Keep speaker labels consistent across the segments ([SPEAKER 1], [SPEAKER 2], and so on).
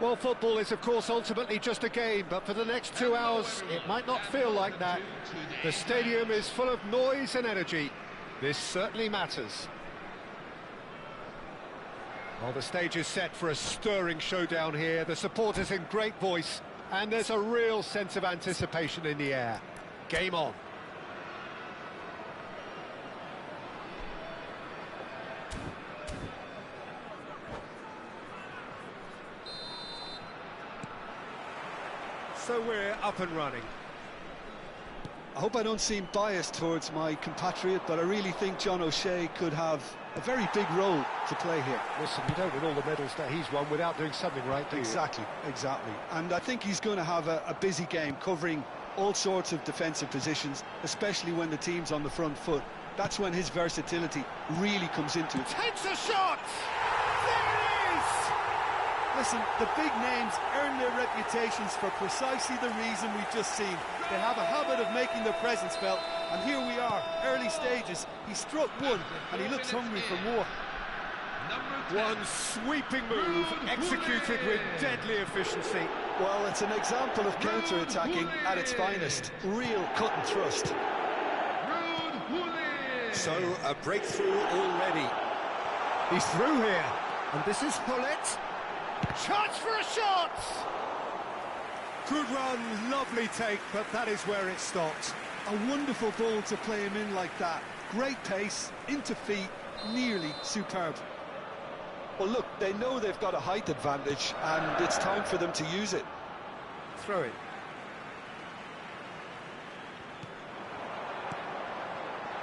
[SPEAKER 1] Well, football is, of course, ultimately just a game, but for the next 2 hours, it might not feel like that. The stadium is full of noise and energy. This certainly matters. Well, the stage is set for a stirring showdown here. The supporters in great voice, and there's a real sense of anticipation in the air. Game on. So we're up and running.
[SPEAKER 2] I hope I don't seem biased towards my compatriot, but I really think John O'Shea could have a very big role to play here.
[SPEAKER 1] Listen, you don't win all the medals that he's won without doing something right, do you?
[SPEAKER 2] Exactly. And I think he's going to have a busy game, covering all sorts of defensive positions, especially when the team's on the front foot. That's when his versatility really comes into it.
[SPEAKER 1] Takes a shot! There it is!
[SPEAKER 2] Listen, the big names earn their reputations for precisely the reason we've just seen. They have a habit of making their presence felt, and here we are, early stages. He struck one, and he looks hungry for more.
[SPEAKER 1] One sweeping move, executed with deadly efficiency.
[SPEAKER 2] Well, it's an example of counter-attacking at its finest. Real cut and thrust.
[SPEAKER 1] So, a breakthrough already. He's through here, and this is Hullet. Chance for a shot! Good run, lovely take, but that is where it stopped.
[SPEAKER 2] A wonderful ball to play him in like that. Great pace, into feet, nearly superb. Well, look, they know they've got a height advantage, and it's time for them to use it.
[SPEAKER 1] Throw it.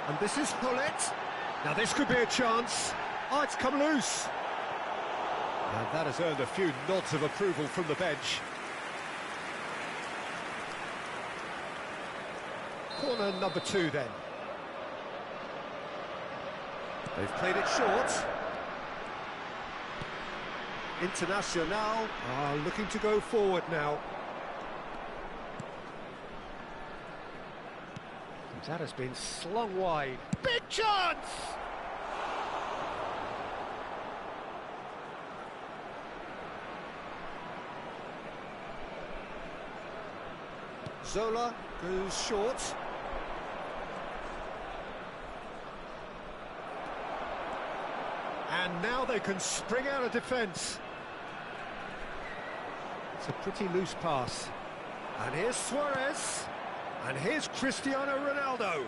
[SPEAKER 1] And this is Hullet. Now this could be a chance. Oh, it's come loose. And that has earned a few nods of approval from the bench. Corner number 2 then. They've played it short. Internacional are looking to go forward now. That has been slung wide. Big chance! Zola goes short. And now they can spring out of defence. It's a pretty loose pass. And here's Suarez. And here's Cristiano Ronaldo.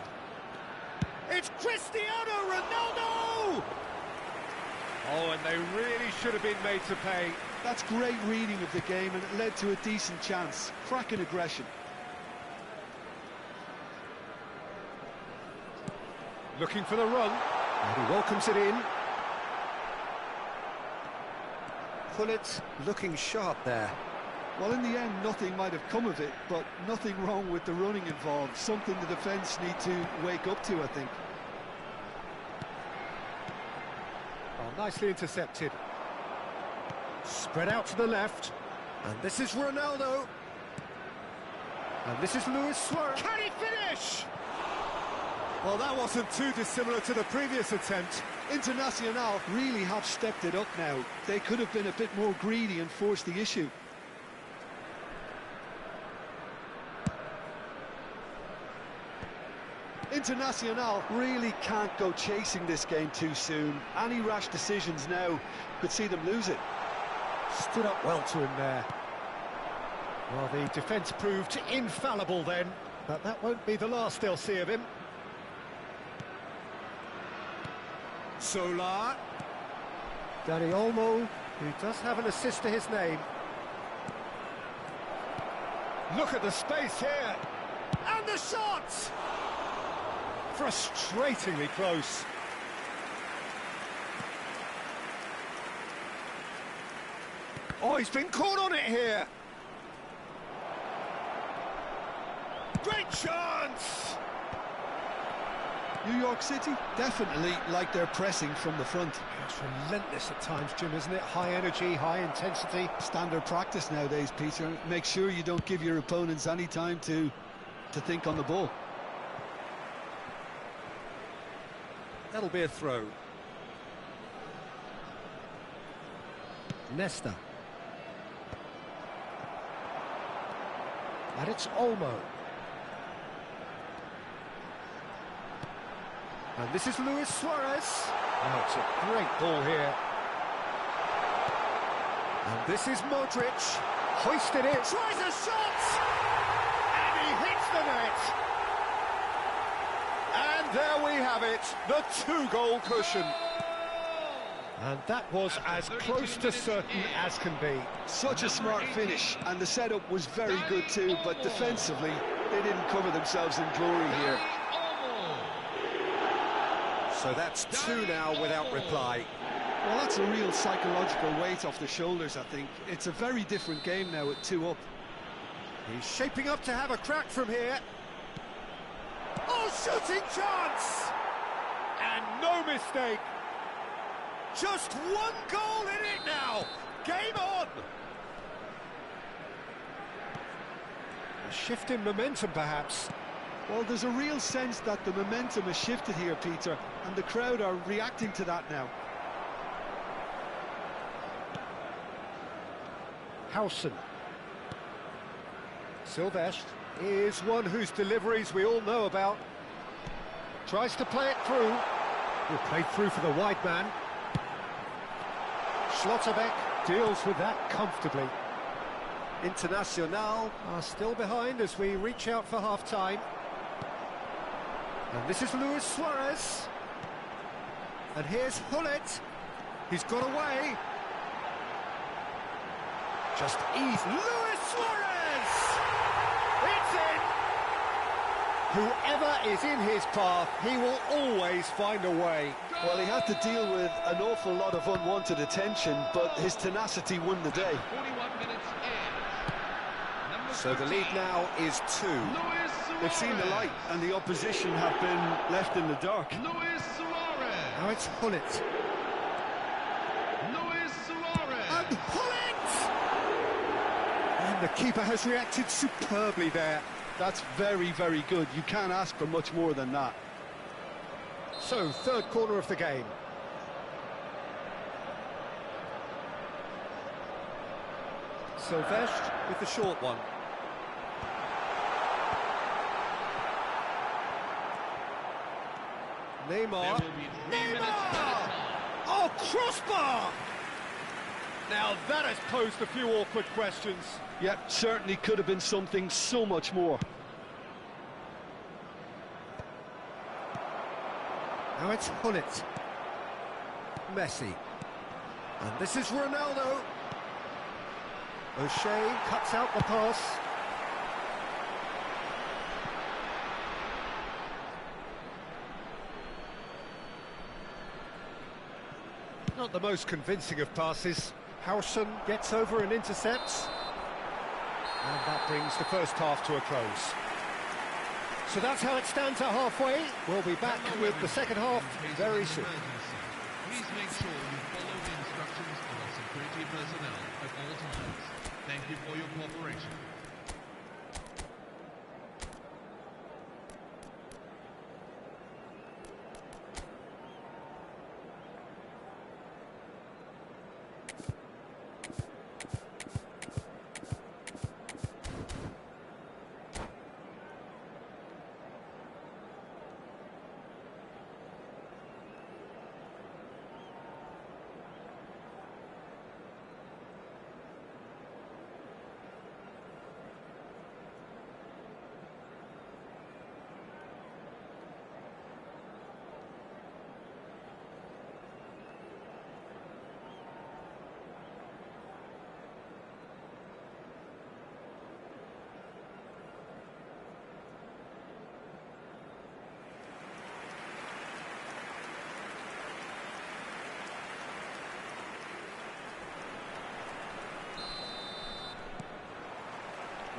[SPEAKER 1] It's Cristiano Ronaldo! Oh, and they really should have been made to pay.
[SPEAKER 2] That's great reading of the game, and it led to a decent chance. Cracking aggression.
[SPEAKER 1] Looking for the run. And he welcomes it in. Hullet looking sharp there.
[SPEAKER 2] Well, in the end, nothing might have come of it, but nothing wrong with the running involved. Something the defence need to wake up to, I think.
[SPEAKER 1] Oh, nicely intercepted. Spread out to the left. And this is Ronaldo. And this is Luis Suarez. Can he finish? Well, that wasn't too dissimilar to the previous attempt.
[SPEAKER 2] Internacional really have stepped it up now. They could have been a bit more greedy and forced the issue. Internacional really can't go chasing this game too soon. Any rash decisions now could see them lose it.
[SPEAKER 1] Stood up well to him there. Well, the defence proved infallible then, but that won't be the last they'll see of him. Solar. Dani Olmo, who does have an assist to his name. Look at the space here. And the shot! Frustratingly close. Oh, he's been caught on it here. Great chance!
[SPEAKER 2] New York City definitely like their pressing from the front.
[SPEAKER 1] It's relentless at times, Jim, isn't it? High energy, high intensity.
[SPEAKER 2] Standard practice nowadays, Peter. Make sure you don't give your opponents any time to think on the ball.
[SPEAKER 1] That'll be a throw. Nesta. And it's Olmo. And this is Luis Suarez. Oh, it's a great ball here. And this is Modric. Hoisted it. Tries a shot! And he hits the net. And there we have it, the 2-goal cushion. And that was as close to certain as can be.
[SPEAKER 2] Such a smart finish, and the setup was very good too, but defensively, they didn't cover themselves in glory here.
[SPEAKER 1] So that's two now without reply.
[SPEAKER 2] Well, that's a real psychological weight off the shoulders, I think. It's a very different game now at 2 up.
[SPEAKER 1] He's shaping up to have a crack from here. Oh, shooting chance! And no mistake. Just one goal in it now. Game on. A shift in momentum, perhaps.
[SPEAKER 2] Well, there's a real sense that the momentum has shifted here, Peter, and the crowd are reacting to that now.
[SPEAKER 1] Howson. Sylvestre is one whose deliveries we all know about. Tries to play it through. Will play through for the wide man. Schlotterbeck deals with that comfortably. Internacional are still behind as we reach out for half-time. And this is Luis Suarez. And here's Hullet. He's got away. Just easy. Luis Suarez! It's in! Whoever is in his path, he will always find a way.
[SPEAKER 2] Well, he had to deal with an awful lot of unwanted attention, but his tenacity won the day.
[SPEAKER 3] 41 minutes in.
[SPEAKER 1] So the lead now is 2.
[SPEAKER 2] They've seen the light, and the opposition have been left in the dark.
[SPEAKER 3] Luis Suarez.
[SPEAKER 1] Now it's Hullet.
[SPEAKER 3] Luis Suarez.
[SPEAKER 1] And Hullet! And the keeper has reacted superbly there.
[SPEAKER 2] That's very, very good. You can't ask for much more than that.
[SPEAKER 1] So, third corner of the game. Sylvestre with the short one. Neymar. Neymar! Oh, crossbar! Now that has posed a few awkward questions.
[SPEAKER 2] Yep, certainly could have been something so much more.
[SPEAKER 1] Now it's Hullet. Messi. And this is Ronaldo. O'Shea cuts out the pass. Not the most convincing of passes. Howson gets over and intercepts. And that brings the first half to a close. So that's how it stands at halfway. We'll be back with the second half very soon.
[SPEAKER 3] Please make sure you follow the instructions of our security personnel at all times. Thank you for your cooperation.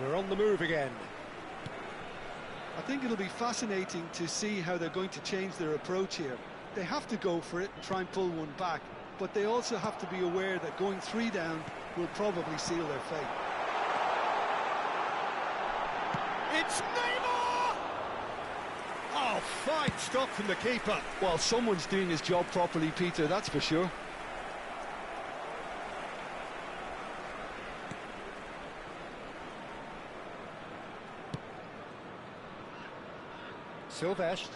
[SPEAKER 1] We're on the move again.
[SPEAKER 2] I think it'll be fascinating to see how they're going to change their approach here. They have to go for it and try and pull one back, but they also have to be aware that going 3 down will probably seal their fate.
[SPEAKER 1] It's Neymar! Oh, fine stop from the keeper.
[SPEAKER 2] Well, someone's doing his job properly, Peter, that's for sure.
[SPEAKER 1] Sylvestre.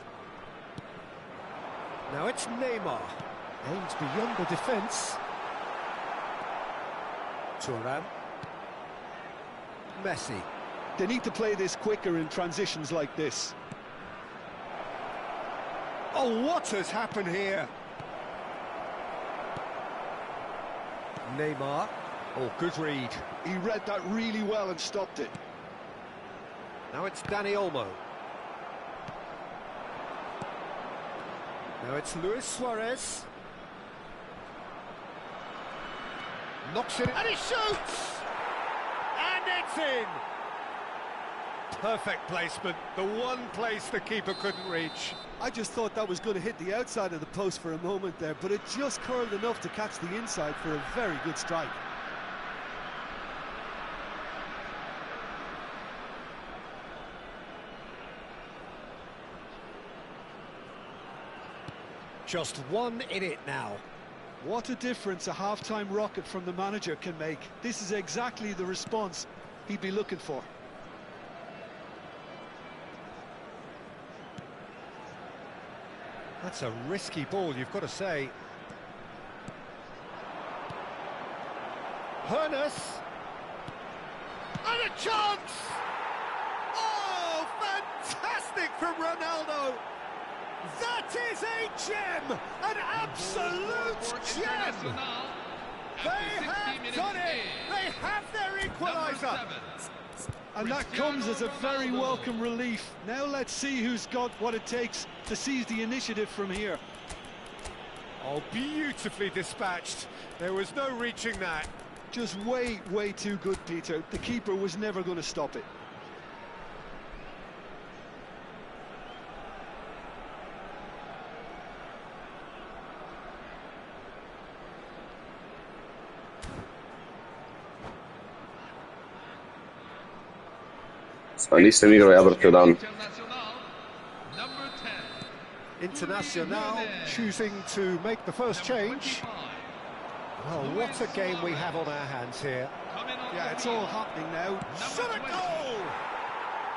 [SPEAKER 1] Now it's Neymar. Aims beyond the defence. Thuram. Messi.
[SPEAKER 2] They need to play this quicker in transitions like this.
[SPEAKER 1] Oh, what has happened here? Neymar. Oh, good read.
[SPEAKER 2] He read that really well and stopped it.
[SPEAKER 1] Now it's Dani Olmo. Now it's Luis Suarez. Knocks it in, and he shoots! And it's in! Perfect placement, the one place the keeper couldn't reach.
[SPEAKER 2] I just thought that was going to hit the outside of the post for a moment there, but it just curled enough to catch the inside for a very good strike.
[SPEAKER 1] Just one in it now.
[SPEAKER 2] What a difference a half-time rocket from the manager can make. This is exactly the response he'd be looking for.
[SPEAKER 1] That's a risky ball, you've got to say. Hoeneß. And a chance! Oh, fantastic from Ronaldo! That is a gem! An absolute gem! They have done it! They have their equaliser!
[SPEAKER 2] And that comes as a very welcome relief. Now let's see who's got what it takes to seize the initiative from here.
[SPEAKER 1] Oh, beautifully dispatched. There was no reaching that.
[SPEAKER 2] Just way too good, Peter. The keeper was never going to stop it.
[SPEAKER 4] Nisem igrao, ja vrtio dan.
[SPEAKER 1] Internacional choosing to make the first change. Well, what a game we have on our hands here.
[SPEAKER 2] Yeah, it's all happening now.
[SPEAKER 1] Shot a goal!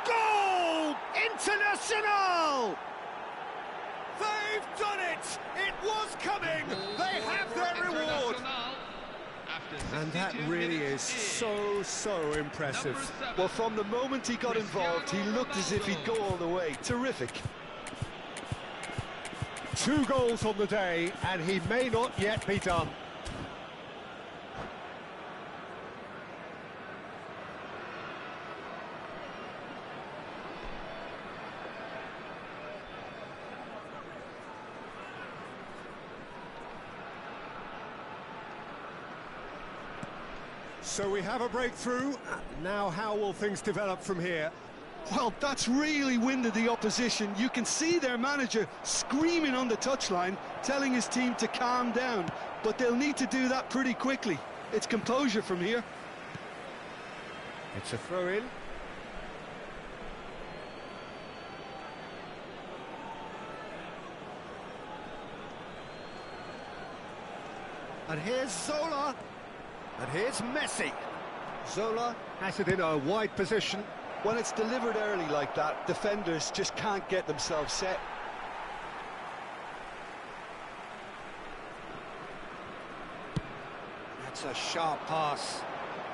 [SPEAKER 1] Goal! Internacional! They've done it! It was coming! They have their reward! And that really is so impressive.
[SPEAKER 2] Well, from the moment he got involved, he looked as if he'd go all the way. Terrific.
[SPEAKER 1] 2 goals on the day, and he may not yet be done. So we have a breakthrough. Now how will things develop from here?
[SPEAKER 2] Well, that's really winded the opposition. You can see their manager screaming on the touchline, telling his team to calm down. But they'll need to do that pretty quickly. It's composure from here.
[SPEAKER 1] It's a throw-in. And here's Zola. And here's Messi. Zola has it in a wide position.
[SPEAKER 2] When it's delivered early like that, defenders just can't get themselves set.
[SPEAKER 1] That's a sharp pass.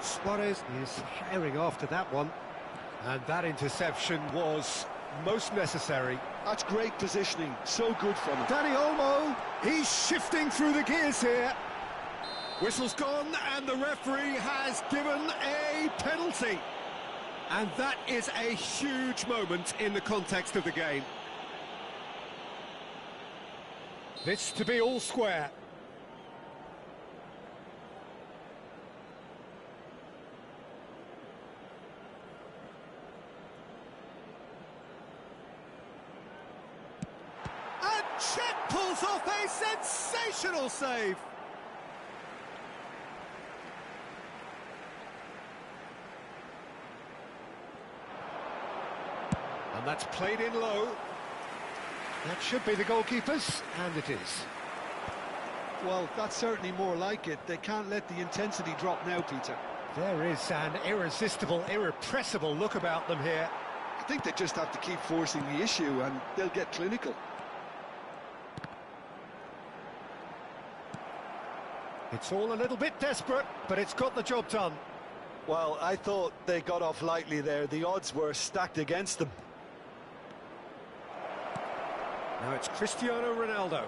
[SPEAKER 1] Suarez is herring after that one. And that interception was most necessary.
[SPEAKER 2] That's great positioning. So good from him.
[SPEAKER 1] Dani Olmo, he's shifting through the gears here. Whistle's gone, and the referee has given a penalty. And that is a huge moment in the context of the game. This to be all square. And Cech pulls off a sensational save. And that's played in low. That should be the goalkeeper's, and it is.
[SPEAKER 2] Well, that's certainly more like it. They can't let the intensity drop now, Peter.
[SPEAKER 1] There is an irresistible, irrepressible look about them here.
[SPEAKER 2] I think they just have to keep forcing the issue, and they'll get clinical.
[SPEAKER 1] It's all a little bit desperate, but it's got the job done.
[SPEAKER 2] Well, I thought they got off lightly there. The odds were stacked against them.
[SPEAKER 1] Now it's Cristiano Ronaldo.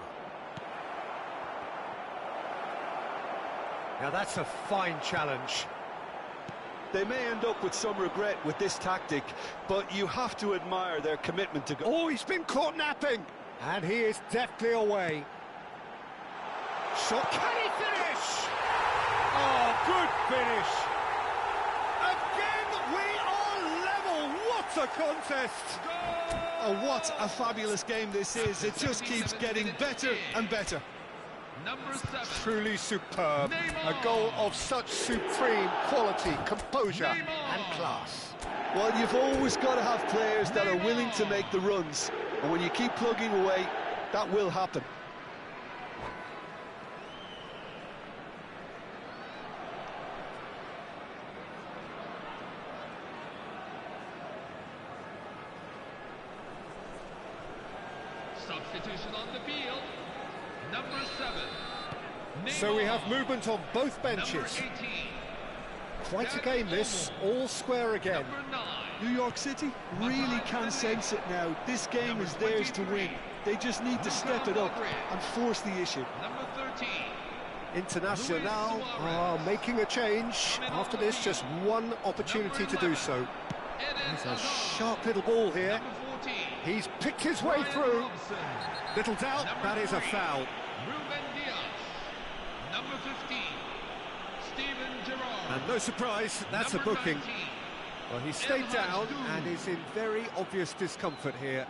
[SPEAKER 1] Now that's a fine challenge.
[SPEAKER 2] They may end up with some regret with this tactic, but you have to admire their commitment to go.
[SPEAKER 1] Oh, he's been caught napping! And he is deftly away. Shot, can he finish? Oh, good finish! Again, we are level! What a contest!
[SPEAKER 2] Oh, what a fabulous game this is. It just keeps getting better and better.
[SPEAKER 3] Number 7.
[SPEAKER 1] Truly superb. A goal of such supreme quality, composure and class.
[SPEAKER 2] Well, you've always got to have players that are willing to make the runs. And when you keep plugging away, that will happen.
[SPEAKER 3] Substitution on the field. Number 7.
[SPEAKER 1] So we have movement on both
[SPEAKER 3] Number
[SPEAKER 1] benches.
[SPEAKER 3] 18.
[SPEAKER 1] Quite a game this, all square again.
[SPEAKER 3] Number 9.
[SPEAKER 2] New York City really can sense it now. This game is theirs to win. They just need to step it up and force the issue.
[SPEAKER 3] Number 13.
[SPEAKER 1] Internacional are making a change. After this, just one opportunity to do so. There's a sharp little ball here.
[SPEAKER 3] Number 14.
[SPEAKER 1] He's picked his way through. Little doubt, that is a foul.
[SPEAKER 3] Ruben Diaz. Number 15. Steven Gerrard.
[SPEAKER 1] And no surprise, that's a
[SPEAKER 3] Number
[SPEAKER 1] booking.
[SPEAKER 3] 19.
[SPEAKER 1] Well, he stayed down and is in very obvious discomfort here.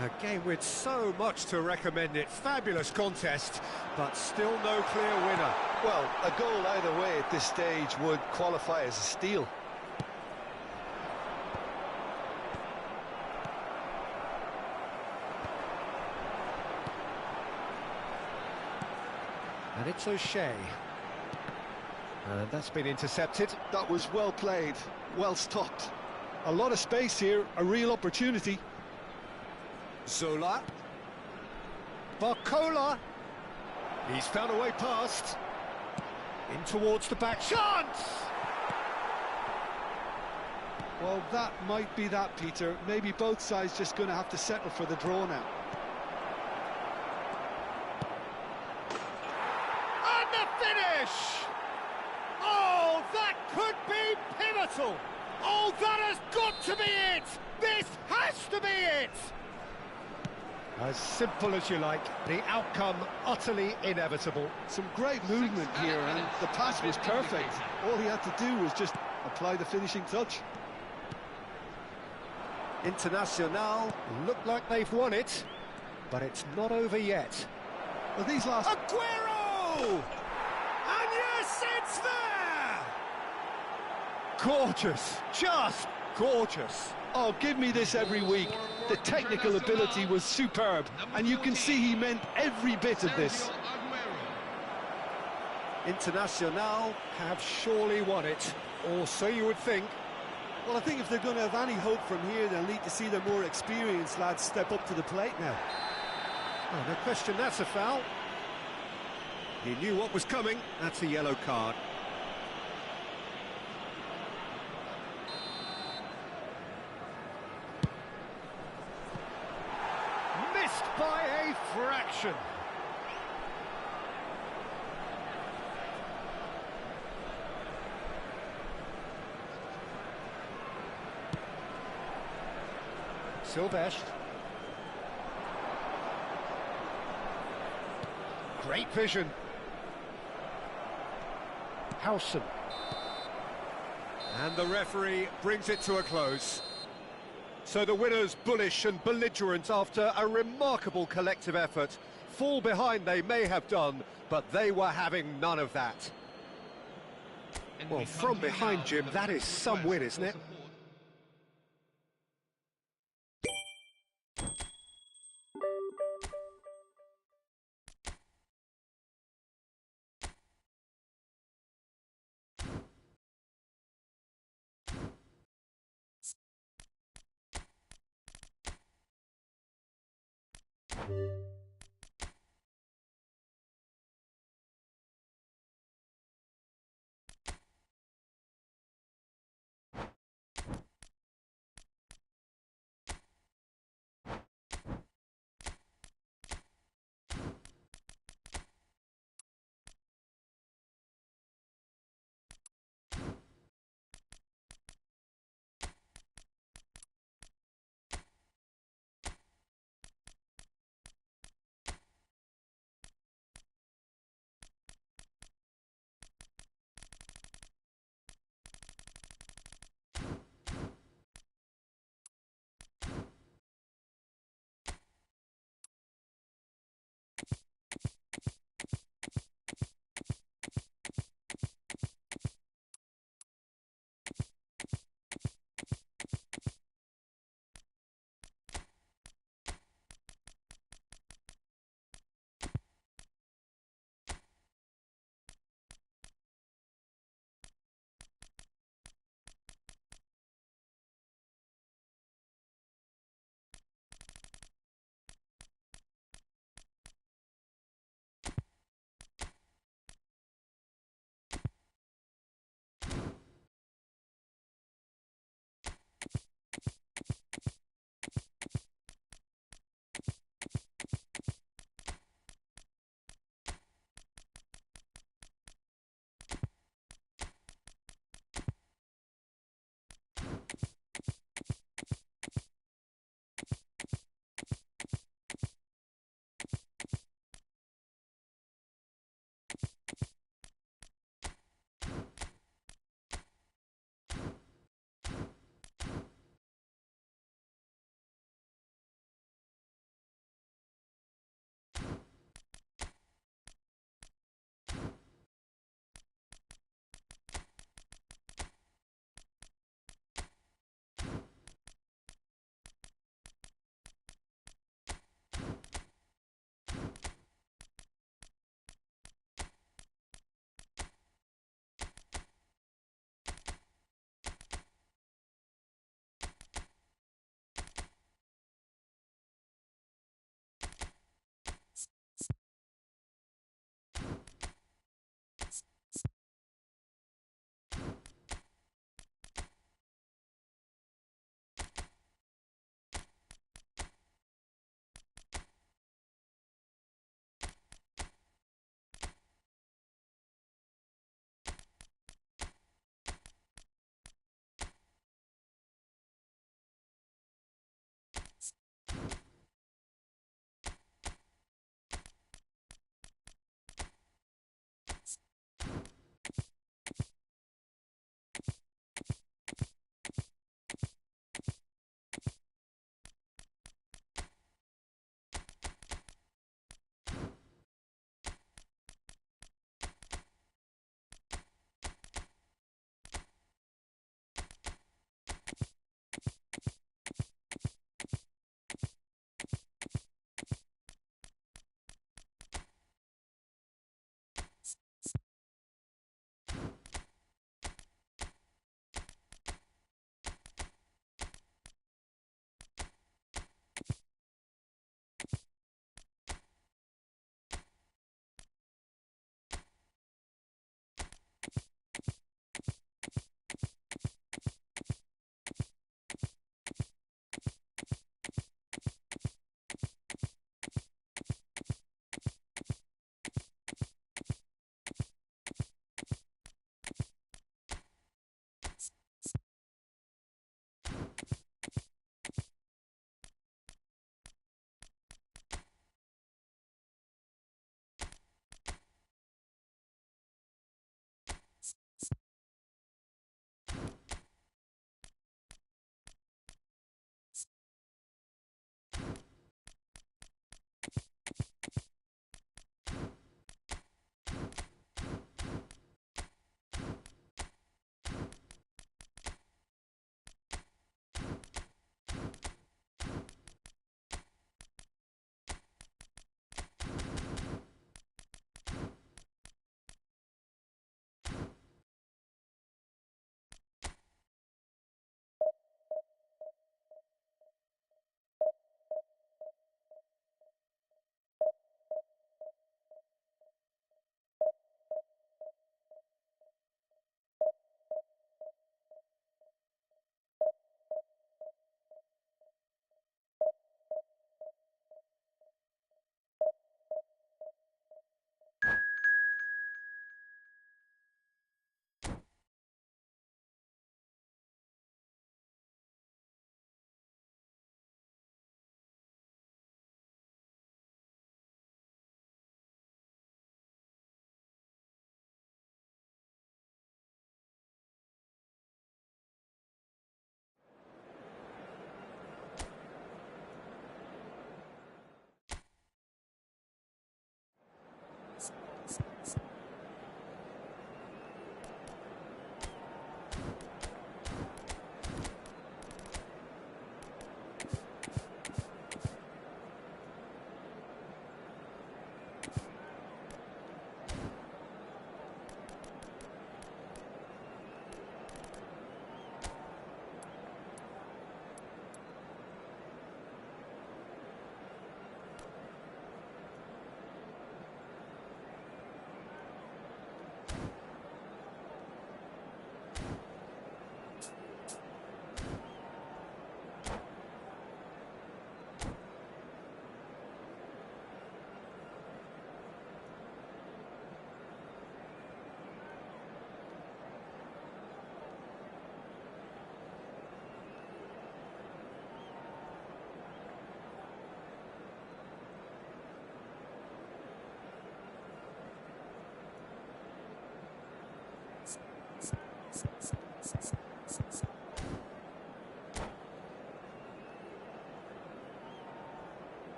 [SPEAKER 1] A game with so much to recommend it. Fabulous contest, but still no clear winner.
[SPEAKER 2] Well, a goal either way at this stage would qualify as a steal.
[SPEAKER 1] And it's O'Shea. And that's been intercepted.
[SPEAKER 2] That was well played, well stopped. A lot of space here, a real opportunity.
[SPEAKER 1] Zola. Barcola. He's found a way past. In towards the back. Chance!
[SPEAKER 2] Well, that might be that, Peter. Maybe both sides just going to have to settle for the draw now.
[SPEAKER 1] And the finish! Oh, that could be pivotal! Oh, that has got to be it! This has to be it! As simple as you like, the outcome utterly inevitable.
[SPEAKER 2] Some great movement here, and the pass was perfect. All he had to do was just apply the finishing touch.
[SPEAKER 1] Internacional look like they've won it, but it's not over yet.
[SPEAKER 2] Well, these last...
[SPEAKER 1] Aguero! And yes, it's there! Gorgeous, just gorgeous.
[SPEAKER 2] Oh, give me this every week. The technical ability was superb, and you can see he meant every bit of this.
[SPEAKER 1] Internacional have surely won it, or so you would think.
[SPEAKER 2] Well, I think if they're going to have any hope from here, they'll need to see their more experienced lads step up to the plate now.
[SPEAKER 1] Oh, no question, that's a foul. He knew what was coming. That's a yellow card. Missed by a fraction. Silvestre. Great vision. Howson. And the referee brings it to a close. So the winners, bullish and belligerent after a remarkable collective effort. Fall behind they may have done, but they were having none of that. Well, from behind, Jim, that is some win, isn't it?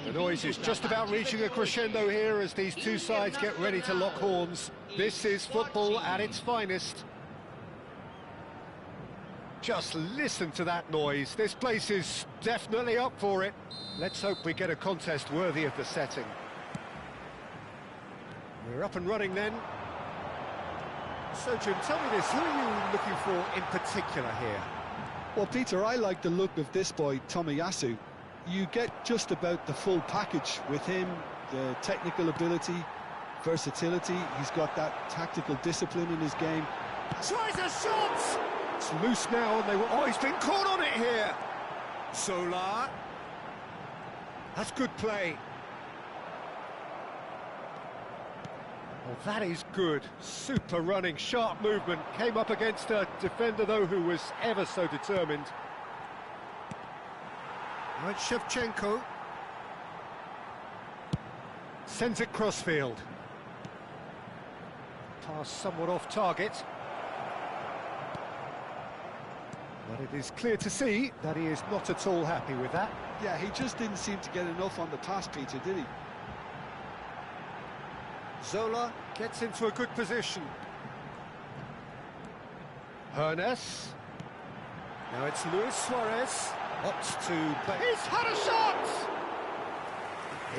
[SPEAKER 1] The noise is just about reaching a crescendo here as these two sides get ready to lock horns. This is football at its finest. Just listen to that noise. This place is definitely up for it. Let's hope we get a contest worthy of the setting. We're up and running then. So, Jim, tell me this, who are you looking for in particular here?
[SPEAKER 2] Well, Peter, I like the look of this boy, Tomiyasu. You get just about the full package with him, the technical ability, versatility. He's got that tactical discipline in his game.
[SPEAKER 1] Tries a shot! It's loose now, and oh, he's been caught on it here! Solar. That's good play. Well, that is good. Super running, sharp movement. Came up against a defender, though, who was ever so determined. Now it's Shevchenko. Sends it crossfield. Pass somewhat off target. But it is clear to see that he is not at all happy with that.
[SPEAKER 2] Yeah, he just didn't seem to get enough on the pass, Peter, did he?
[SPEAKER 1] Zola gets into a good position. Hernes. Now it's Luis Suarez. Opts to play. He's had a shot!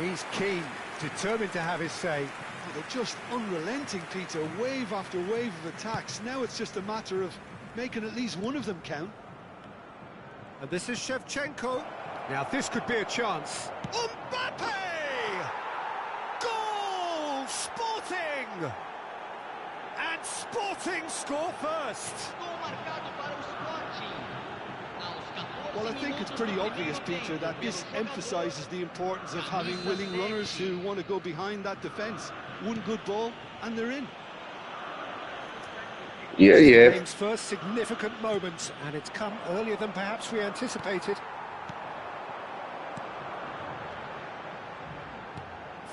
[SPEAKER 1] He's keen, determined to have his say.
[SPEAKER 2] Oh, they're just unrelenting, Peter. Wave after wave of attacks. Now it's just a matter of making at least one of them count.
[SPEAKER 1] And this is Shevchenko. Now this could be a chance. Mbappe! Goal! Sporting! And Sporting score first.
[SPEAKER 2] Well, I think it's pretty obvious, Peter, that this emphasises the importance of having willing runners who want to go behind that defence. One good ball, and they're in.
[SPEAKER 4] Yeah.
[SPEAKER 1] The game's first significant moment, and it's come earlier than perhaps we anticipated.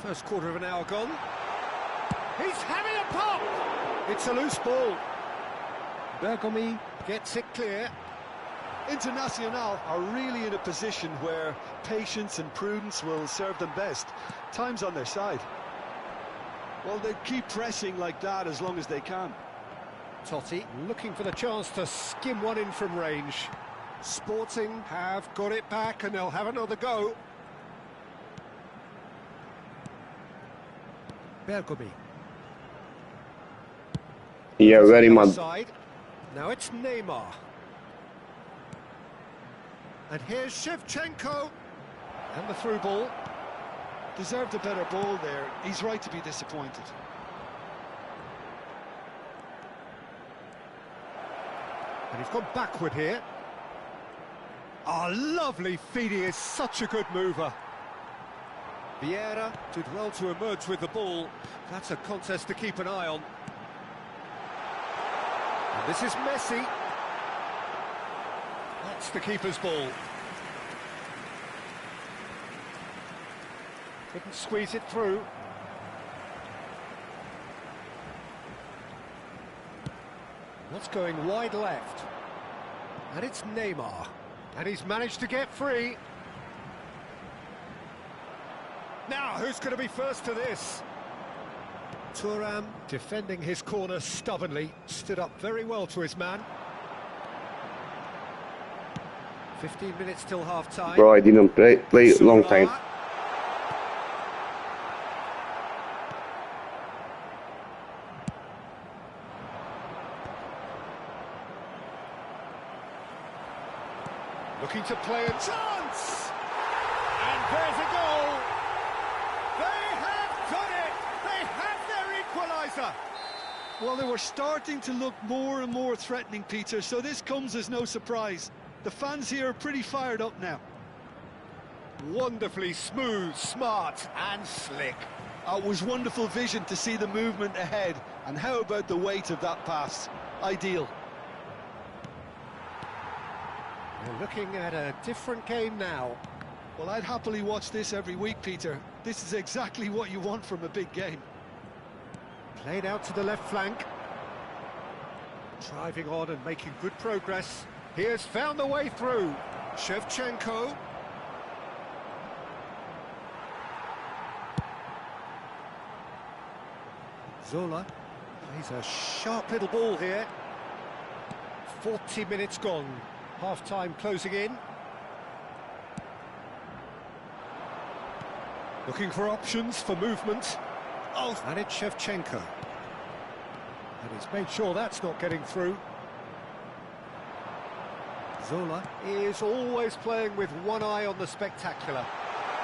[SPEAKER 1] First quarter of an hour gone. He's having a pop! It's a loose ball. Bergomi gets it clear.
[SPEAKER 2] Internacional are really in a position where patience and prudence will serve them best. Time's on their side. Well, they keep pressing like that as long as they can.
[SPEAKER 1] Totti looking for the chance to skim one in from range. Sporting have got it back and they'll have another go. Bergomi.
[SPEAKER 4] Yeah, very much.
[SPEAKER 1] Side. Now it's Neymar. And here's Shevchenko. And the through ball.
[SPEAKER 2] Deserved a better ball there. He's right to be disappointed.
[SPEAKER 1] And he's gone backward here. Oh, lovely feed. He is such a good mover. Vieira did well to emerge with the ball. That's a contest to keep an eye on. And this is Messi. That's the keeper's ball. Couldn't squeeze it through. What's going wide left? And it's Neymar. And he's managed to get free. Now, who's going to be first to this? Thuram defending his corner stubbornly. Stood up very well to his man. 15 minutes till half-time.
[SPEAKER 4] Bro, I didn't play long time.
[SPEAKER 1] Looking to play a chance! And there's a goal! They have done it! They have their equaliser!
[SPEAKER 2] Well, they were starting to look more and more threatening, Peter, so this comes as no surprise. The fans here are pretty fired up now.
[SPEAKER 1] Wonderfully smooth, smart and slick.
[SPEAKER 2] It was wonderful vision to see the movement ahead, and how about the weight of that pass? Ideal.
[SPEAKER 1] We're looking at a different game now.
[SPEAKER 2] Well, I'd happily watch this every week, Peter. This is exactly what you want from a big game.
[SPEAKER 1] Played out to the left flank. Driving on and making good progress. He has found the way through. Shevchenko. Zola plays a sharp little ball here. 40 minutes gone. Half-time closing in. Looking for options for movement. Oh, and it's Shevchenko. And he's made sure that's not getting through. Zola is always playing with one eye on the spectacular.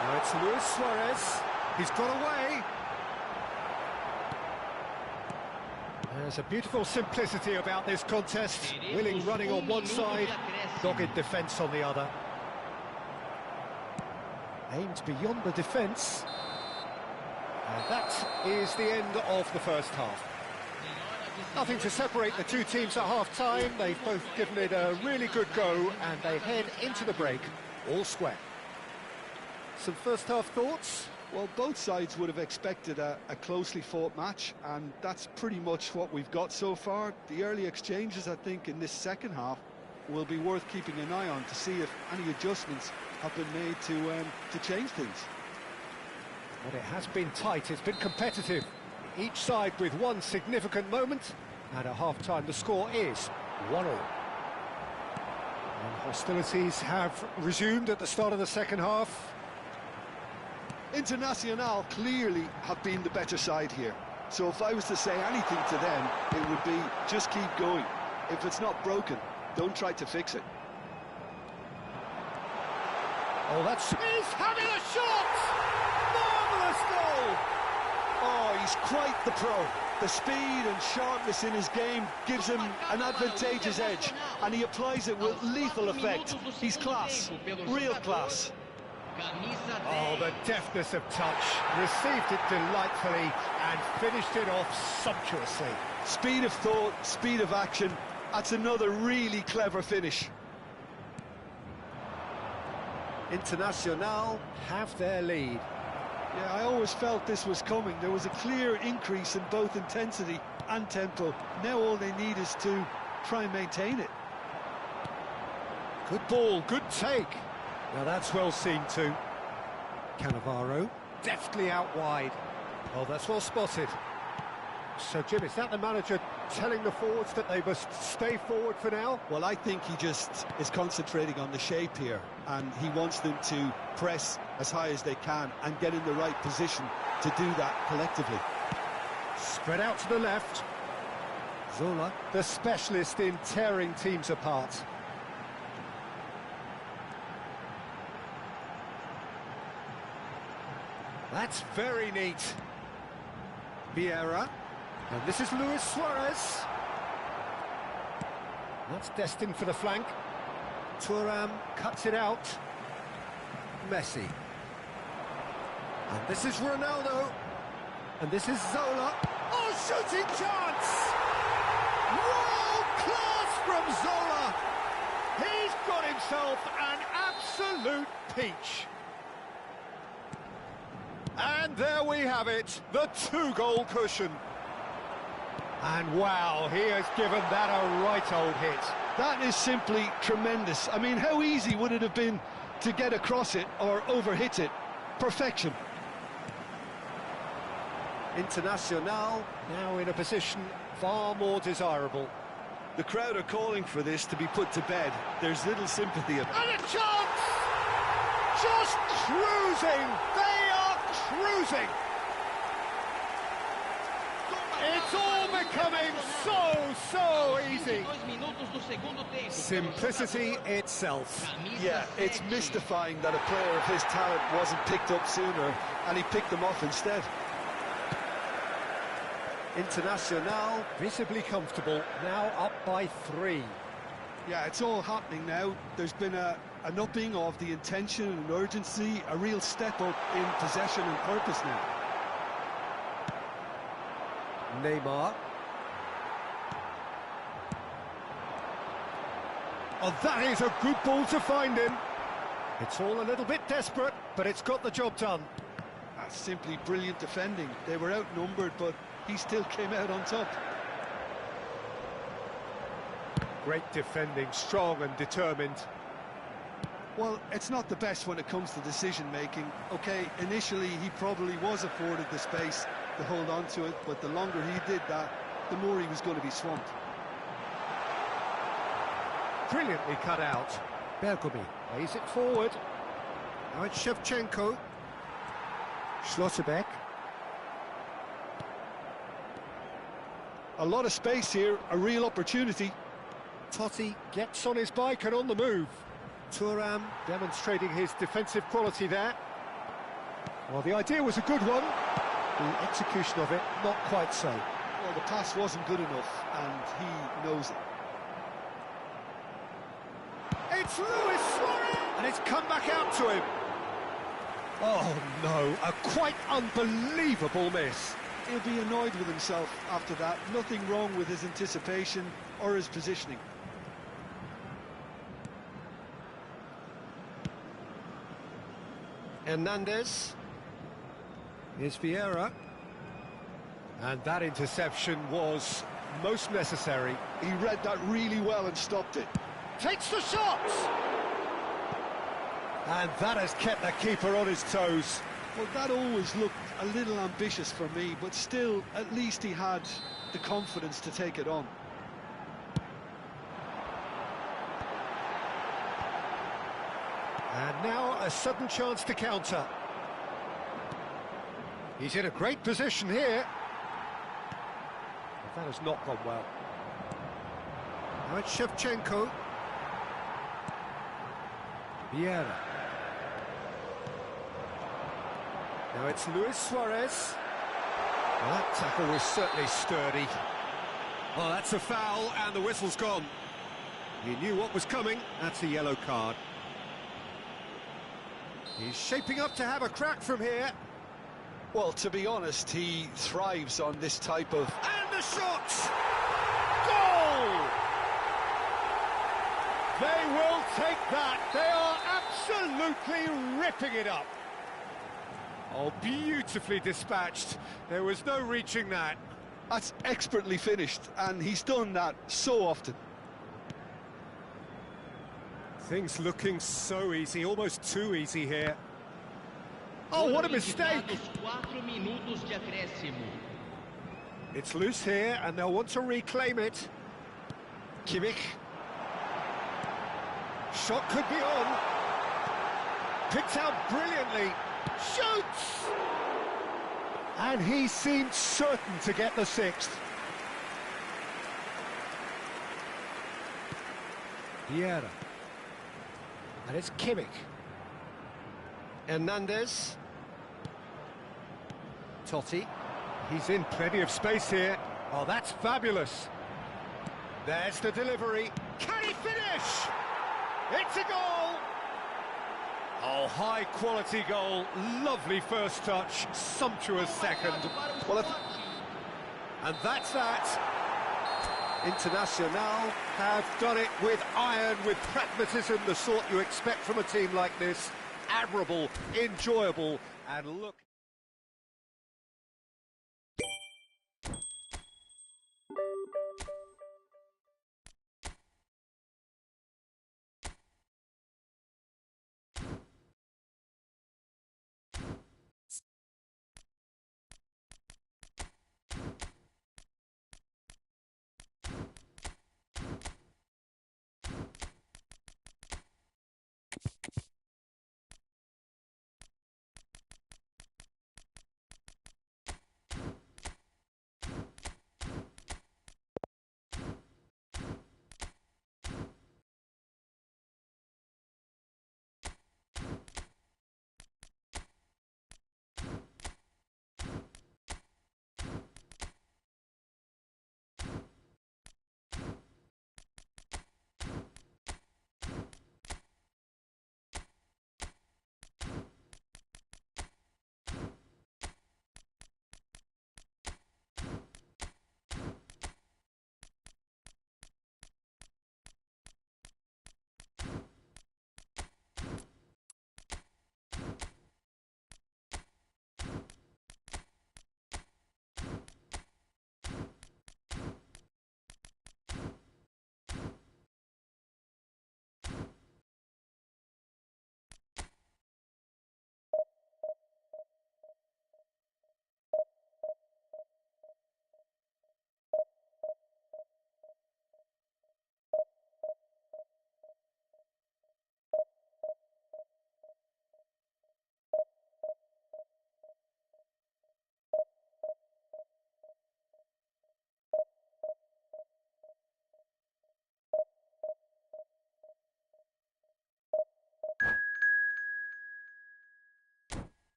[SPEAKER 1] Now it's Luis Suarez. He's got away. There's a beautiful simplicity about this contest. Willing running on one side, dogged defence on the other. Aimed beyond the defence. And that is the end of the first half. Nothing to separate the two teams at half-time. They've both given it a really good go, and they head into the break all square. Some first-half thoughts?
[SPEAKER 2] Well, both sides would have expected a closely fought match, and that's pretty much what we've got so far. The early exchanges, I think, in this second half will be worth keeping an eye on to see if any adjustments have been made to change things.
[SPEAKER 1] But it has been tight, it's been competitive. Each side with one significant moment, and at half-time the score is 1-1. And hostilities have resumed at the start of the second half.
[SPEAKER 2] Internacional clearly have been the better side here. So if I was to say anything to them, it would be just keep going. If it's not broken, don't try to fix it.
[SPEAKER 1] Oh, he's having a shot! Marvellous goal!
[SPEAKER 2] Oh, he's quite the pro. The speed and sharpness in his game gives him an advantageous edge, and he applies it with lethal effect. He's class, real class.
[SPEAKER 1] Oh, the deftness of touch, received it delightfully and finished it off sumptuously.
[SPEAKER 2] Speed of thought, speed of action, that's another really clever finish.
[SPEAKER 1] Internacional have their lead.
[SPEAKER 2] Yeah, I always felt this was coming. There was a clear increase in both intensity and tempo. Now all they need is to try and maintain it.
[SPEAKER 1] Good ball, good take. Now that's well seen too. Cannavaro, deftly out wide. Oh, that's well spotted. So, Jim, is that the manager telling the forwards that they must stay forward for now?
[SPEAKER 2] Well, I think he just is concentrating on the shape here, and he wants them to press as high as they can and get in the right position to do that collectively.
[SPEAKER 1] Spread out to the left. Zola, the specialist in tearing teams apart. That's very neat. Vieira. And this is Luis Suarez. That's destined for the flank. Thuram cuts it out. Messi. And this is Ronaldo. And this is Zola. Oh, shooting chance! World class from Zola! He's got himself an absolute peach. And there we have it, the two-goal cushion. And wow, he has given that a right old hit.
[SPEAKER 2] That is simply tremendous. I mean, how easy would it have been to get across it or overhit it? Perfection.
[SPEAKER 1] Internacional now in a position far more desirable.
[SPEAKER 2] The crowd are calling for this to be put to bed. There's little sympathy about it.
[SPEAKER 1] And a chance! Just cruising! They are cruising! It's all becoming so easy. Simplicity itself.
[SPEAKER 2] Yeah, it's mystifying that a player of his talent wasn't picked up sooner, and he picked them off instead.
[SPEAKER 1] Internacional visibly comfortable, now up by 3.
[SPEAKER 2] Yeah, it's all happening now. There's been an upping of the intention and urgency, a real step up in possession and purpose now.
[SPEAKER 1] Neymar. Oh, that is a good ball to find him. It's all a little bit desperate, but it's got the job done.
[SPEAKER 2] That's simply brilliant defending. They were outnumbered, but he still came out on top.
[SPEAKER 1] Great defending, strong and determined.
[SPEAKER 2] Well, it's not the best when it comes to decision-making. OK, initially he probably was afforded the space to hold on to it, but the longer he did that, the more he was going to be swamped.
[SPEAKER 1] Brilliantly cut out. Bergomi plays it forward. Now it's Shevchenko. Schlotterbeck.
[SPEAKER 2] A lot of space here, a real opportunity.
[SPEAKER 1] Totti gets on his bike and on the move. Thuram demonstrating his defensive quality there. Well, the idea was a good one. The execution of it, not quite so.
[SPEAKER 2] Well, the pass wasn't good enough, and he knows it.
[SPEAKER 1] It's Luis Suarez! And it's come back out to him. Oh, no, a quite unbelievable miss.
[SPEAKER 2] He'll be annoyed with himself after that. Nothing wrong with his anticipation or his positioning.
[SPEAKER 1] Hernandez. Here's Vieira. And that interception was most necessary.
[SPEAKER 2] He read that really well and stopped it.
[SPEAKER 1] Takes the shot! And that has kept the keeper on his toes.
[SPEAKER 2] Well, that always looked a little ambitious for me, but still, at least he had the confidence to take it on.
[SPEAKER 1] And now a sudden chance to counter. He's in a great position here. But that has not gone well. Now it's Shevchenko. Vieira. Now it's Luis Suarez. Well, that tackle was certainly sturdy. Oh, that's a foul, and the whistle's gone. He knew what was coming. That's a yellow card. He's shaping up to have a crack from here.
[SPEAKER 2] Well, to be honest, he thrives on this type of...
[SPEAKER 1] And the shot! Goal! They will take that. They are absolutely ripping it up. Oh, beautifully dispatched. There was no reaching that.
[SPEAKER 2] That's expertly finished, and he's done that so often.
[SPEAKER 1] Things looking so easy, almost too easy here. Oh, what a mistake! It's loose here, and they'll want to reclaim it. Kimmich. Shot could be on. Picked out brilliantly. Shoots! And he seemed certain to get the 6th. Vieira. And it's Kimmich. Hernandez. Totti. He's in plenty of space here. Oh, that's fabulous. There's the delivery. Can he finish? It's a goal! Oh, high-quality goal. Lovely first touch. Sumptuous second. Well, and that's that. Internacional have done it with iron, with pragmatism, the sort you expect from a team like this. Admirable, enjoyable, and look...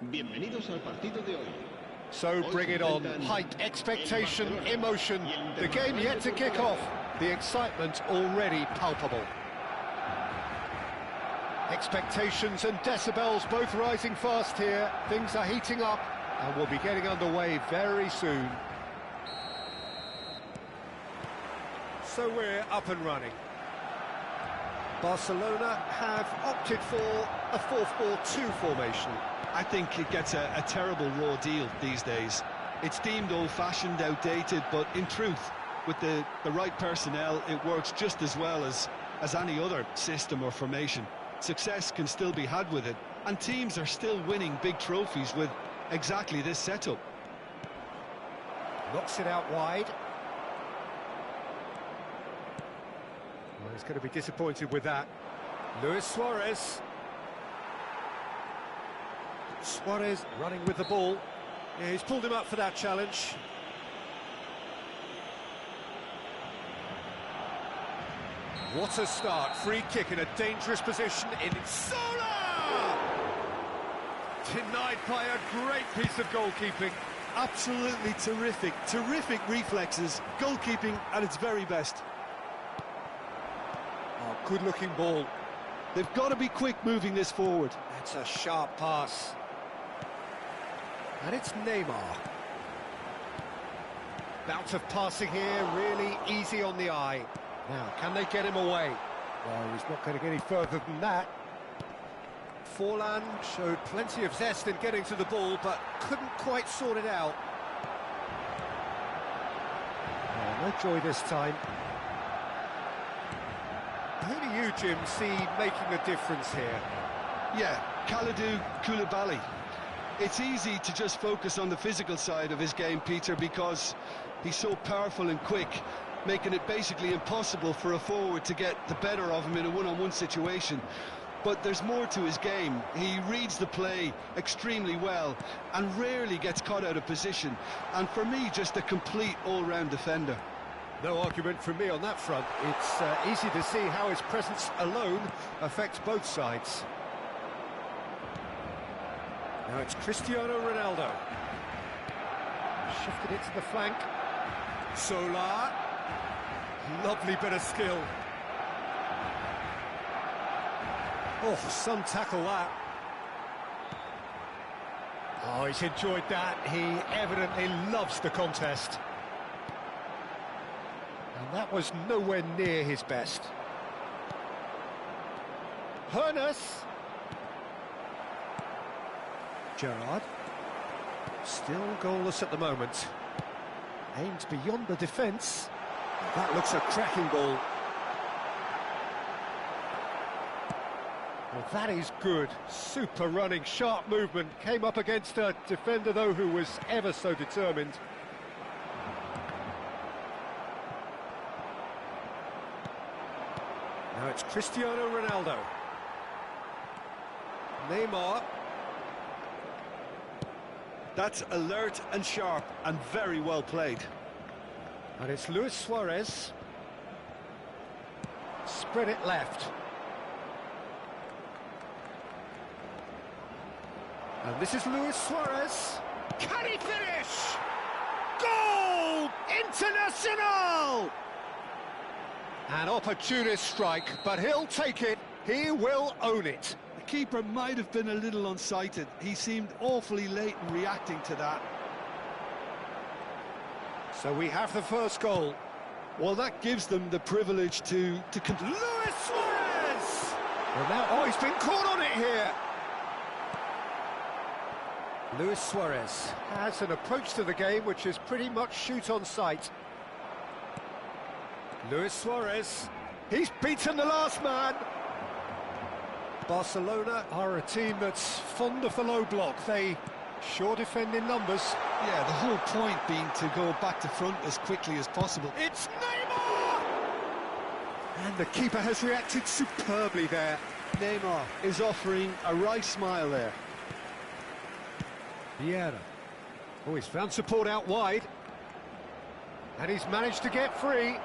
[SPEAKER 5] Bienvenidos al partido de hoy.
[SPEAKER 1] So bring it on. Hype, expectation, emotion. The game yet to kick off. The excitement already palpable. Expectations and decibels both rising fast here. Things are heating up and we'll be getting underway very soon. So we're up and running. Barcelona have opted for a 4-4-2 formation.
[SPEAKER 2] I think it gets a terrible raw deal these days. It's deemed old-fashioned, outdated, but in truth, with the right personnel, it works just as well as any other system or formation. Success can still be had with it, and teams are still winning big trophies with exactly this setup.
[SPEAKER 1] Knocks it out wide. Well, he's going to be disappointed with that. Luis Suarez. Suarez running with the ball. Yeah, he's pulled him up for that challenge. What a start. Free kick in a dangerous position in Sola! Denied by a great piece of goalkeeping.
[SPEAKER 2] Absolutely terrific, terrific reflexes. Goalkeeping at its very best.
[SPEAKER 1] Oh, good-looking ball.
[SPEAKER 2] They've got to be quick moving this forward.
[SPEAKER 1] That's a sharp pass. And it's Neymar. Bout of passing here, really easy on the eye. Now, can they get him away? Well, he's not going to get any further than that. Forlan showed plenty of zest in getting to the ball, but couldn't quite sort it out. Oh, no joy this time. Who do you, Jim, see making a difference here?
[SPEAKER 2] Yeah, Kalidou Koulibaly. It's easy to just focus on the physical side of his game, Peter, because he's so powerful and quick, making it basically impossible for a forward to get the better of him in a one-on-one situation. But there's more to his game. He reads the play extremely well and rarely gets caught out of position. And for me, just a complete all-round defender.
[SPEAKER 1] No argument from me on that front. It's easy to see how his presence alone affects both sides. Now it's Cristiano Ronaldo. Shifted it to the flank. Sola. Lovely bit of skill. Oh, some tackle that. Oh, he's enjoyed that. He evidently loves the contest. And that was nowhere near his best. Hernas. Gerrard. Still goalless at the moment. Aimed beyond the defence. That looks a cracking ball. Well, that is good. Super running, sharp movement. Came up against a defender, though, who was ever so determined. Now it's Cristiano Ronaldo. Neymar.
[SPEAKER 2] That's alert and sharp and very well played.
[SPEAKER 1] And it's Luis Suarez. Spread it left. And this is Luis Suarez. Can he finish? Goal! International! An opportunist strike, but he'll take it. He will own it.
[SPEAKER 2] The keeper might have been a little unsighted. He seemed awfully late in reacting to that.
[SPEAKER 1] So we have the first goal.
[SPEAKER 2] Well, that gives them the privilege to
[SPEAKER 1] Luis Suarez! Well, now, oh, he's been caught on it here. Luis Suarez has an approach to the game which is pretty much shoot on sight. Luis Suarez, he's beaten the last man. Barcelona are a team that's fond of the low block. They sure defend in numbers.
[SPEAKER 2] Yeah, the whole point being to go back to front as quickly as possible.
[SPEAKER 1] It's Neymar! And the keeper has reacted superbly there.
[SPEAKER 2] Neymar is offering a wry smile there.
[SPEAKER 1] Vieira. Oh, he's found support out wide. And he's managed to get free.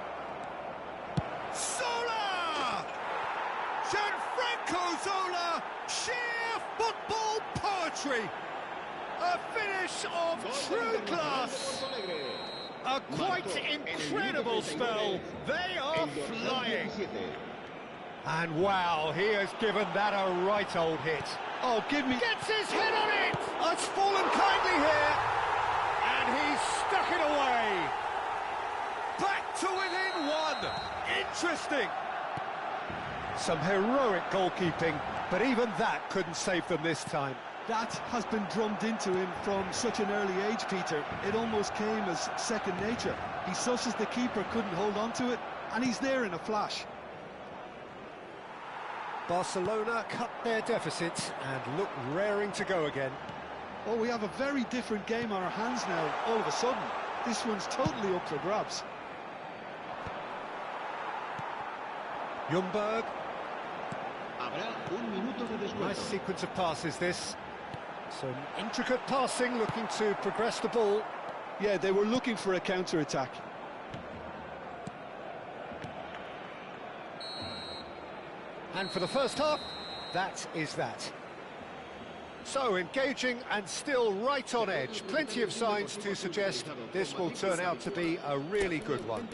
[SPEAKER 1] Sola! Gianfranco Zola! Sheer football poetry! A finish of true class. A quite incredible spell. They are flying. And wow, he has given that a right old hit.
[SPEAKER 2] Oh, give me...
[SPEAKER 1] Gets his head on it! It's fallen kindly here. And he's stuck it away. Back to within one. Interesting. Some heroic goalkeeping, but even that couldn't save them this time.
[SPEAKER 2] That has been drummed into him from such an early age, Peter. It almost came as second nature. He susses the keeper couldn't hold on to it, and he's there in a flash.
[SPEAKER 1] Barcelona cut their deficit and look raring to go again.
[SPEAKER 2] Oh, we have a very different game on our hands now, all of a sudden. This one's totally up for grabs.
[SPEAKER 1] Ljungberg.
[SPEAKER 5] Habrá un minuto de descuento.
[SPEAKER 1] Nice sequence of passes, this. Some intricate passing, looking to progress the ball.
[SPEAKER 2] Yeah, they were looking for a counter-attack.
[SPEAKER 1] And for the first half, that is that. So, engaging and still right on edge. Plenty of signs to suggest this will turn out to be a really good one.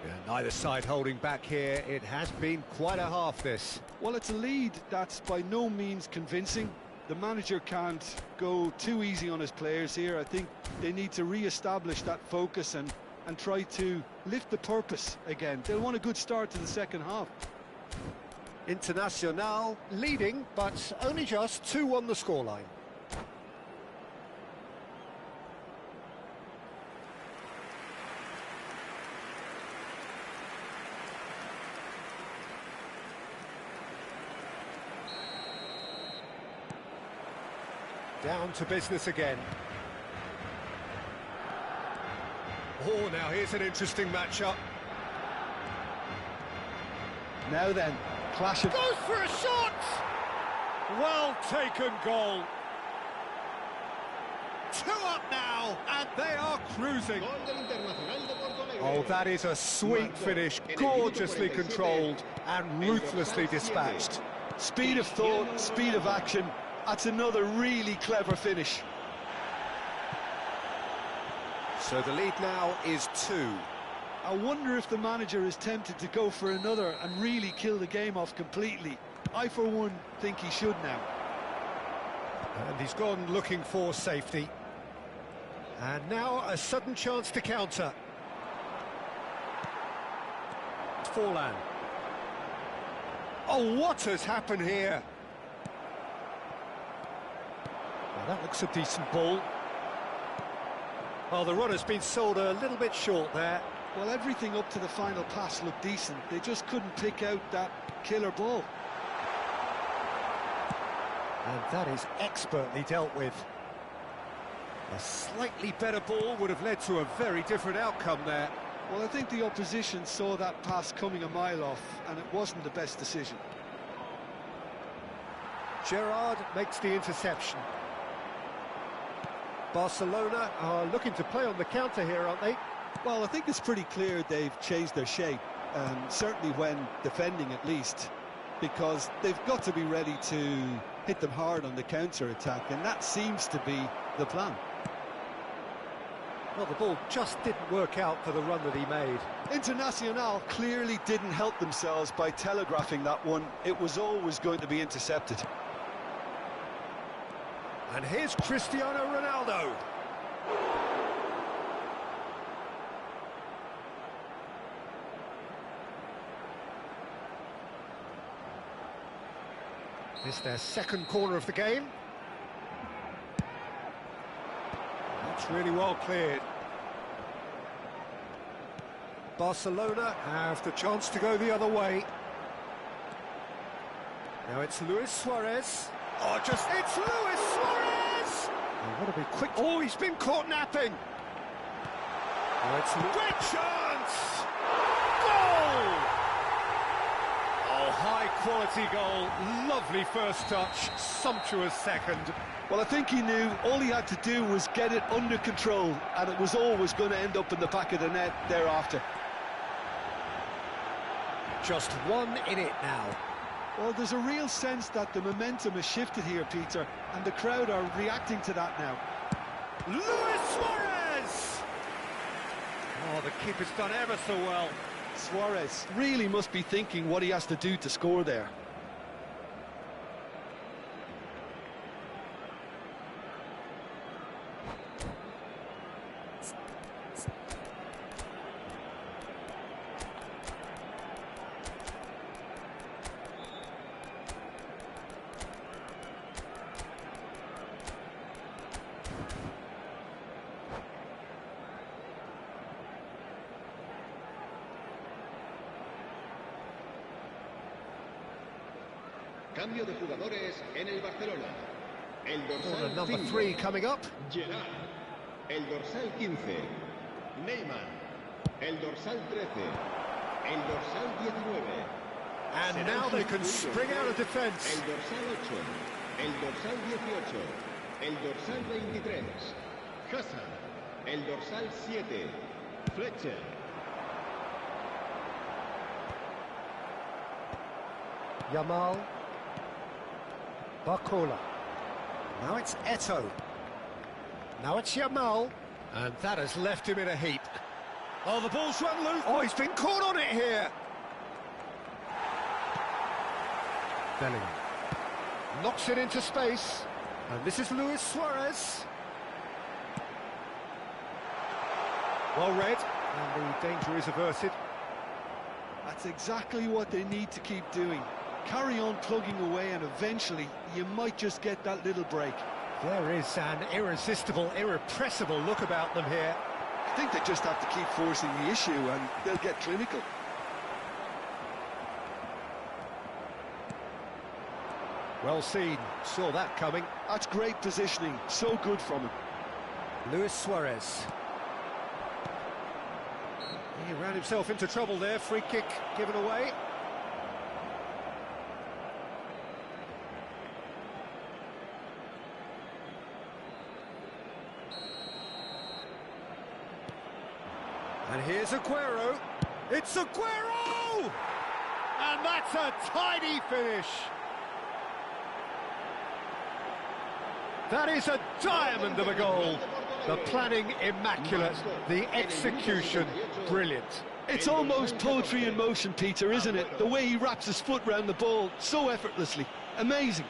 [SPEAKER 1] Yeah, neither side holding back here. It has been quite a half, this.
[SPEAKER 2] Well, it's a lead that's by no means convincing. The manager can't go too easy on his players here. I think they need to re-establish that focus and try to lift the purpose again. They'll want a good start to the second half.
[SPEAKER 1] Internacional leading, but only just 2 on the scoreline. Down to business again. Oh, now here's an interesting matchup.
[SPEAKER 2] Now then, clash of...
[SPEAKER 1] Goes for a shot! Well taken goal. 2 up now, and they are cruising. Oh, that is a sweet finish, gorgeously controlled and ruthlessly dispatched.
[SPEAKER 2] Speed of thought, speed of action. That's another really clever finish.
[SPEAKER 1] So the lead now is 2.
[SPEAKER 2] I wonder if the manager is tempted to go for another and really kill the game off completely. I, for one, think he should now.
[SPEAKER 1] And he's gone looking for safety. And now a sudden chance to counter. Forlan. Oh, what has happened here? Well, that looks a decent ball. Well, the run has been sold a little bit short there.
[SPEAKER 2] Well, everything up to the final pass looked decent. They just couldn't pick out that killer ball.
[SPEAKER 1] And that is expertly dealt with. A slightly better ball would have led to a very different outcome there.
[SPEAKER 2] Well, I think the opposition saw that pass coming a mile off, and it wasn't the best decision.
[SPEAKER 1] Gerrard makes the interception. Barcelona are looking to play on the counter here, aren't they?
[SPEAKER 2] Well, I think it's pretty clear they've changed their shape, certainly when defending at least, because they've got to be ready to hit them hard on the counter-attack, and that seems to be the plan.
[SPEAKER 1] Well, the ball just didn't work out for the run that he made.
[SPEAKER 2] Internacional clearly didn't help themselves by telegraphing that one. It was always going to be intercepted.
[SPEAKER 1] And here's Cristiano Ronaldo. It's their second corner of the game. That's really well cleared. Barcelona have the chance to go the other way. Now it's Luis Suarez. Oh, it's Luis Suarez! Oh, what a big quick... Oh, he's been caught napping! Now it's... Great chance! Goal! Oh, high-quality goal. Lovely first touch, sumptuous second.
[SPEAKER 2] Well, I think he knew all he had to do was get it under control, and it was always going to end up in the back of the net thereafter.
[SPEAKER 1] Just 1 in it now.
[SPEAKER 2] Well, there's a real sense that the momentum has shifted here, Peter, and the crowd are reacting to that now.
[SPEAKER 1] Luis Suarez! Oh, the keeper's done ever so well.
[SPEAKER 2] Suarez really must be thinking what he has to do to score there.
[SPEAKER 5] Cambio de jugadores en el Barcelona. El
[SPEAKER 1] Corner
[SPEAKER 5] dorsal
[SPEAKER 1] number
[SPEAKER 5] 5,
[SPEAKER 1] 3 coming up.
[SPEAKER 5] Gerard. El dorsal 15, Neymar. El dorsal 13, el dorsal 19.
[SPEAKER 1] And
[SPEAKER 5] Serán
[SPEAKER 1] now they can
[SPEAKER 5] Jesús,
[SPEAKER 1] spring out of defence.
[SPEAKER 5] El dorsal 8, el dorsal 18, el dorsal 23, Hazard. El dorsal 7, Fletcher.
[SPEAKER 1] Yamal. Barcola. Now it's Eto'o. Now it's Yamal. And that has left him in a heap. Oh, the ball's run loose. Oh, he's been caught on it here. Bellingham. Knocks it into space. And this is Luis Suarez. Well read. And the danger is averted.
[SPEAKER 2] That's exactly what they need to keep doing. Carry on plugging away and eventually you might just get that little break.
[SPEAKER 1] There is an irresistible, irrepressible look about them here.
[SPEAKER 2] I think they just have to keep forcing the issue and they'll get clinical.
[SPEAKER 1] Well seen, saw that coming.
[SPEAKER 2] That's great positioning, so good from him.
[SPEAKER 1] Luis Suarez. He ran himself into trouble there, free kick given away. And here's Aguero. It's Aguero! And that's a tidy finish. That is a diamond of a goal. The planning immaculate, the execution brilliant.
[SPEAKER 2] It's almost poetry in motion, Peter, isn't it? The way he wraps his foot round the ball so effortlessly. Amazing.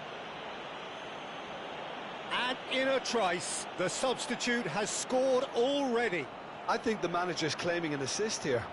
[SPEAKER 1] And in a trice, the substitute has scored already.
[SPEAKER 2] I think the manager's claiming an assist here.